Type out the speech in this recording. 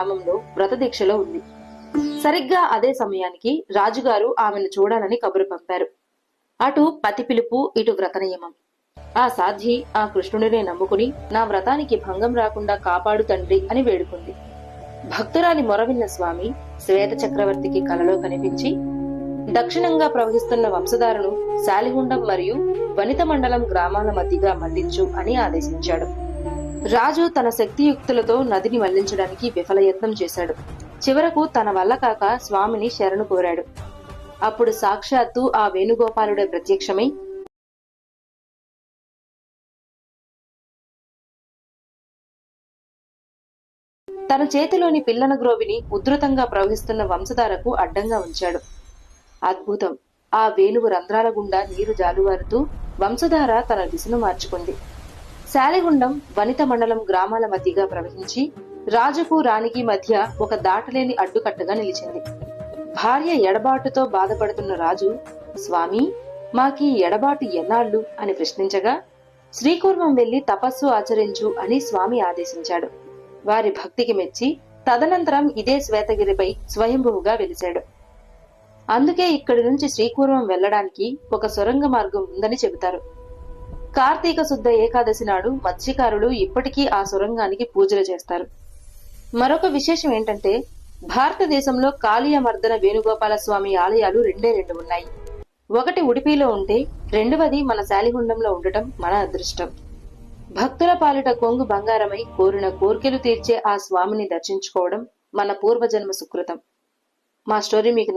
గ్రామంలో వ్రతదీక్షలో ఉంది. సరిగ్గా అదే సమయానికి రాజుగారు ఆమెను చూడాలని కబురు పంపారు. అటు పతి పిలుపు, ఇటు వ్రత నియమం. ఆ సాధ్వి ఆ కృష్ణుడినే నమ్ముకుని నా వ్రతానికి భంగం రాకుండా కాపాడు తండ్రి అని వేడుకుంది. భక్తురాలి మొరవిన్న స్వామి శ్వేత చక్రవర్తికి కలలో కనిపించి దక్షిణంగా ప్రవహిస్తున్న వంశధారను శాలిగుండం మరియు వనిత మండలం గ్రామాల మధ్యగా మళ్లించు అని ఆదేశించాడు. రాజు తన శక్తియుక్తులతో నదిని మళ్లించడానికి విఫలయత్నం చేశాడు. చివరకు తన వల్ల కాక స్వామిని శరణు కోరాడు. అప్పుడు సాక్షాత్తు ఆ వేణుగోపాలుడే ప్రత్యక్షమై తన చేతిలోని పిల్లన గ్రోవిని ఉధృతంగా ప్రవహిస్తున్న వంశధారకు అడ్డంగా ఉంచాడు. అద్భుతం! ఆ వేణువు రంధ్రాల గుండా నీరు జాలువారుతూ వంశధార తన దిశను మార్చుకుంది. శాలిగుండం వనిత మండలం గ్రామాల మధ్యగా ప్రవహించి రాజుకు రాణికి మధ్య ఒక దాటలేని అడ్డుకట్టగా నిలిచింది. భార్య ఎడబాటుతో బాధపడుతున్న రాజు, స్వామి, మాకీ ఎడబాటు ఎన్నాళ్లు అని ప్రశ్నించగా, శ్రీకూర్మం వెళ్లి తపస్సు ఆచరించు అని స్వామి ఆదేశించాడు. వారి భక్తికి మెచ్చి తదనంతరం ఇదే శ్వేతగిరిపై స్వయంభువుగా వెలిశాడు. అందుకే ఇక్కడి నుంచి శ్రీకూర్మం వెళ్లడానికి ఒక సొరంగ మార్గం ఉందని చెబుతారు. కార్తీక శుద్ధ ఏకాదశి నాడు మత్స్యకారులు ఇప్పటికీ ఆ సొరంగానికి పూజలు చేస్తారు. మరొక విశేషం ఏంటంటే, భారతదేశంలో కాళీయమర్దన వేణుగోపాల స్వామి ఆలయాలు రెండు ఉన్నాయి. ఒకటి ఉడిపిలో ఉంటే రెండవది మన శాలిగుండంలో ఉండటం మన అదృష్టం. భక్తుల పాలిట కొంగు బంగారమై కోరిన కోర్కెలు తీర్చే ఆ స్వామిని దర్శించుకోవడం మన పూర్వజన్మ సుకృతం. మా స్టోరీ మీకు